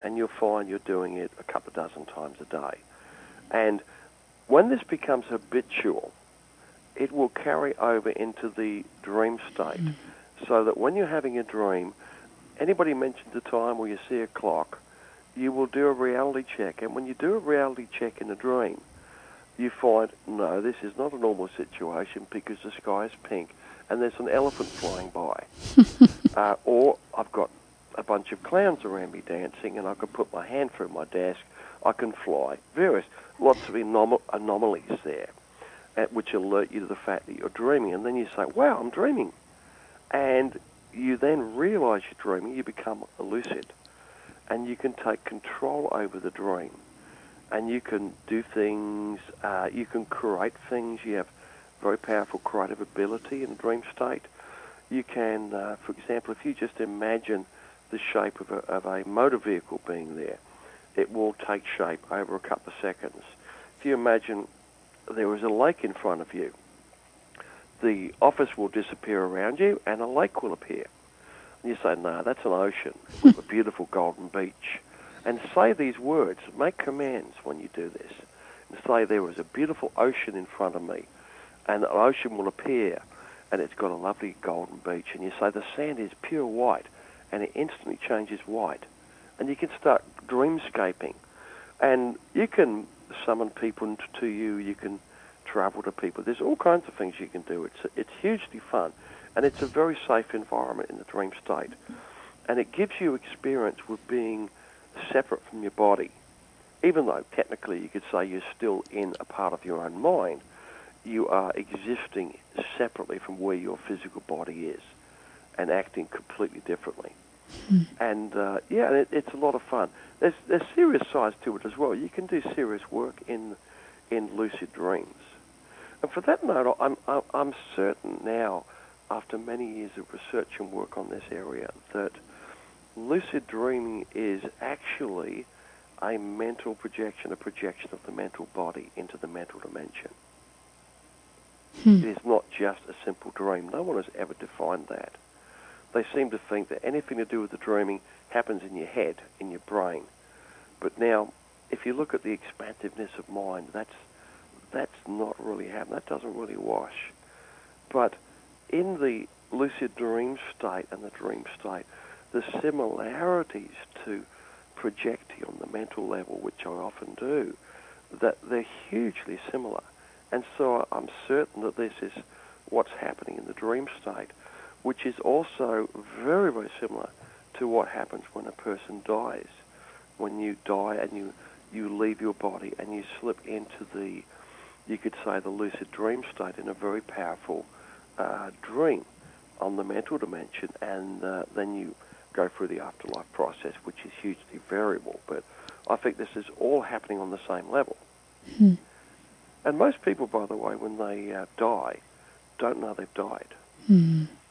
and you'll find you're doing it a couple of dozen times a day. And when this becomes habitual, it will carry over into the dream state, so that when you're having a dream, anybody mentions a time where you see a clock, you will do a reality check. And when you do a reality check in a dream, you find, no, this is not a normal situation because the sky is pink and there's an elephant flying by. Or I've got a bunch of clowns around me dancing and I can put my hand through my desk, I can fly. Lots of anomalies there, which alert you to the fact that you're dreaming. And then you say, wow, I'm dreaming. And you then realize you're dreaming, you become lucid. And you can take control over the dream. And you can do things, you can create things. You have very powerful creative ability in dream state. You can, for example, if you just imagine the shape of a motor vehicle being there, it will take shape over a couple of seconds. If you imagine there is a lake in front of you, the office will disappear around you and a lake will appear. And you say, no, that's an ocean with a beautiful golden beach. And say these words, make commands when you do this. And say there was a beautiful ocean in front of me, and the ocean will appear, and it's got a lovely golden beach. And you say the sand is pure white, and it instantly changes white. And you can start dreamscaping. And you can summon people to you, you can travel to people. There's all kinds of things you can do. It's hugely fun, and it's a very safe environment in the dream state. And it gives you experience with being separate from your body. Even though technically you could say you're still in a part of your own mind, you are existing separately from where your physical body is and acting completely differently. And it's a lot of fun. There's serious sides to it as well. You can do serious work in lucid dreams. And for that note, I'm certain now, after many years of research and work on this area, that lucid dreaming is actually a mental projection, a projection of the mental body into the mental dimension. It is not just a simple dream. No one has ever defined that. They seem to think that anything to do with the dreaming happens in your head, in your brain. But now, if you look at the expansiveness of mind, that's not really happening. That doesn't really wash. But in the lucid dream state and the dream state, the similarities to projecting on the mental level, which I often do, that they're hugely similar. And so I'm certain that this is what's happening in the dream state, which is also very, very similar to what happens when a person dies. When you die and you leave your body and you slip into the, you could say, the lucid dream state in a very powerful dream on the mental dimension, and then you go through the afterlife process, which is hugely variable. But I think this is all happening on the same level. And most people, by the way, when they die, don't know they've died.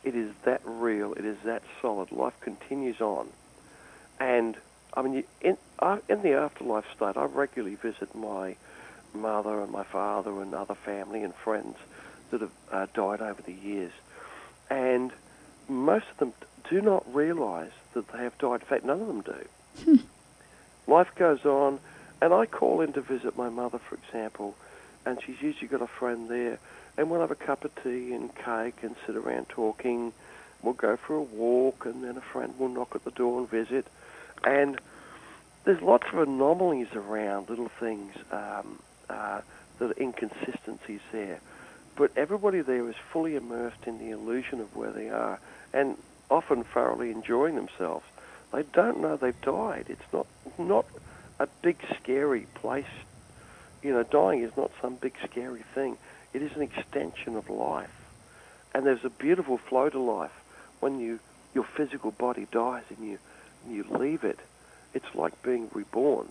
It is that real. It is that solid. Life continues on. And, I mean, in the afterlife state, I regularly visit my mother and my father and other family and friends that have died over the years. And most of them do not realize that they have died. In fact, none of them do. Life goes on, and I call in to visit my mother, for example, and she's usually got a friend there, and we'll have a cup of tea and cake and sit around talking. We'll go for a walk, and then a friend will knock at the door and visit. And there's lots of anomalies around, little things, that are inconsistencies there. But everybody there is fully immersed in the illusion of where they are, and often thoroughly enjoying themselves. They don't know they've died. It's not a big, scary place. You know, dying is not some big, scary thing. It is an extension of life. And there's a beautiful flow to life. When your physical body dies and you leave it, it's like being reborn.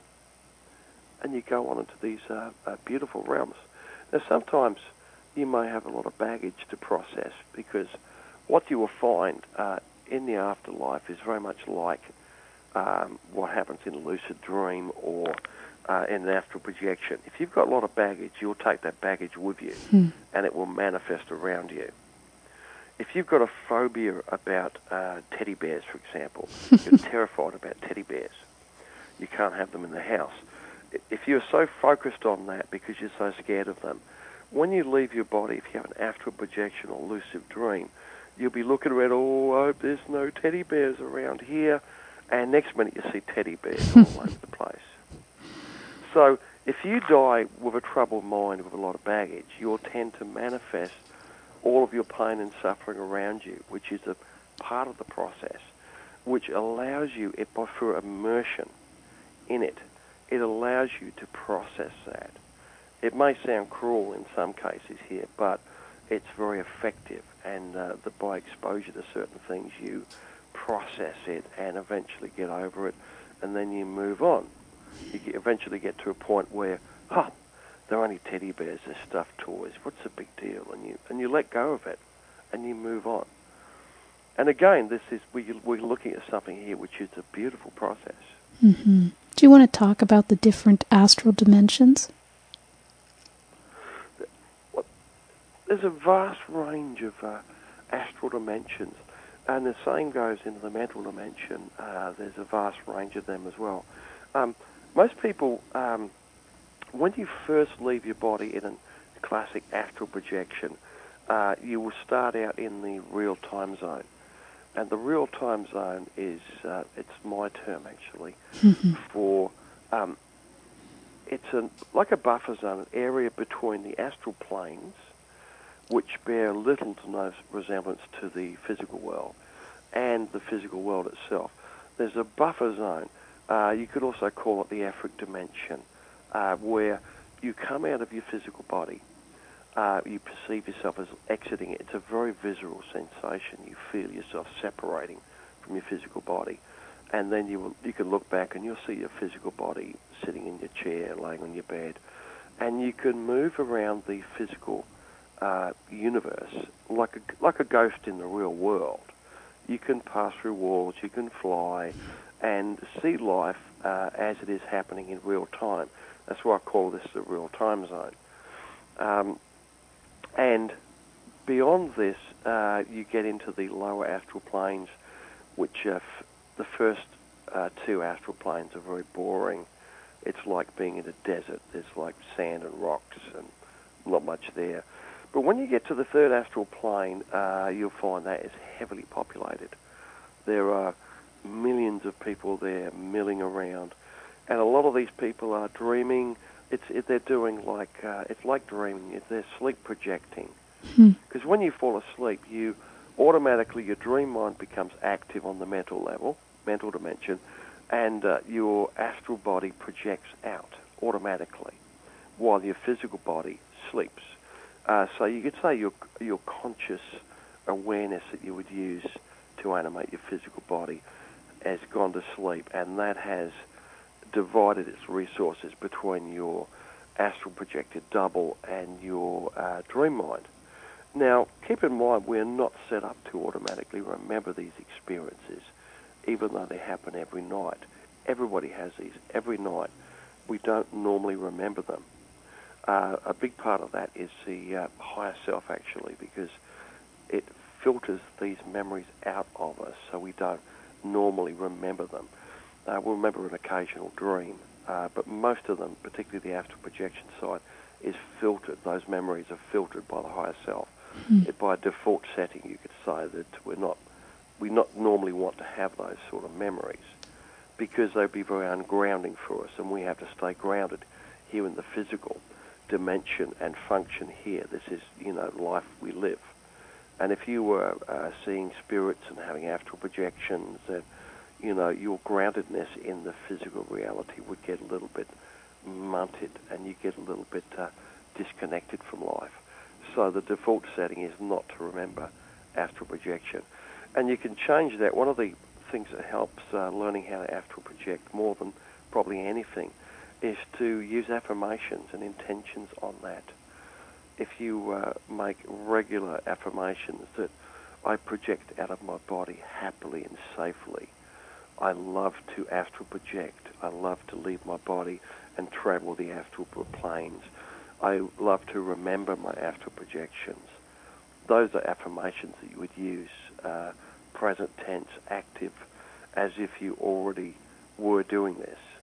And you go on into these beautiful realms. Now, sometimes you may have a lot of baggage to process, because what you will find in the afterlife is very much like what happens in a lucid dream or in an astral projection. If you've got a lot of baggage, you'll take that baggage with you, and it will manifest around you. If you've got a phobia about teddy bears, for example, you're terrified about teddy bears, you can't have them in the house. If you're so focused on that because you're so scared of them, when you leave your body, if you have an astral projection or lucid dream, you'll be looking around, oh, I hope there's no teddy bears around here, and next minute you see teddy bears all over the place. So if you die with a troubled mind, with a lot of baggage, you'll tend to manifest all of your pain and suffering around you, which is a part of the process, which allows you, through immersion in it, it allows you to process that. It may sound cruel in some cases here, but it's very effective, and by exposure to certain things, you process it and eventually get over it, and then you move on. You eventually get to a point where, they're only teddy bears, they're stuffed toys. What's the big deal? And you let go of it, and you move on. And again, we're looking at something here which is a beautiful process. Mm-hmm. Do you want to talk about the different astral dimensions? There's a vast range of astral dimensions, and the same goes into the mental dimension. There's a vast range of them as well. Most people, when you first leave your body in a classic astral projection, you will start out in the real-time zone. And the real-time zone is, it's my term actually, for, it's like a buffer zone, an area between the astral planes, which bear little to no resemblance to the physical world, and the physical world itself. There's a buffer zone. You could also call it the etheric dimension, where you come out of your physical body. You perceive yourself as exiting it. It's a very visceral sensation. You feel yourself separating from your physical body. And then you can look back and you'll see your physical body sitting in your chair, laying on your bed. And you can move around the physical universe like a ghost in the real world. You can pass through walls, you can fly, and see life as it is happening in real time. That's why I call this the real time zone. And beyond this, you get into the lower astral planes, which the first two astral planes are very boring. It's like being in a desert. There's like sand and rocks and not much there. But when you get to the third astral plane, you'll find that it's heavily populated. There are millions of people there milling around, and a lot of these people are dreaming. They're doing like it's like dreaming. They're sleep projecting. Because when you fall asleep, you automatically your dream mind becomes active on the mental level, mental dimension, and your astral body projects out automatically, while your physical body sleeps. So you could say your conscious awareness that you would use to animate your physical body has gone to sleep, and that has divided its resources between your astral projected double and your dream mind. Now, keep in mind, we're not set up to automatically remember these experiences, even though they happen every night. Everybody has these every night. We don't normally remember them. A big part of that is the higher self, actually, because it filters these memories out of us, so we don't normally remember them. We'll remember an occasional dream, but most of them, particularly the astral projection side, is filtered. Those memories are filtered by the higher self. By default setting, you could say that we not normally want to have those sort of memories because they'd be very ungrounding for us, and we have to stay grounded here in the physical dimension and function here. This is, life we live. And if you were seeing spirits and having astral projections, then, your groundedness in the physical reality would get a little bit munted, and you get a little bit disconnected from life. So the default setting is not to remember astral projection. And you can change that. One of the things that helps learning how to astral project more than probably anything is to use affirmations and intentions on that. If you make regular affirmations that I project out of my body happily and safely, I love to astral project, I love to leave my body and travel the astral planes, I love to remember my astral projections. Those are affirmations that you would use, present tense, active, as if you already were doing this.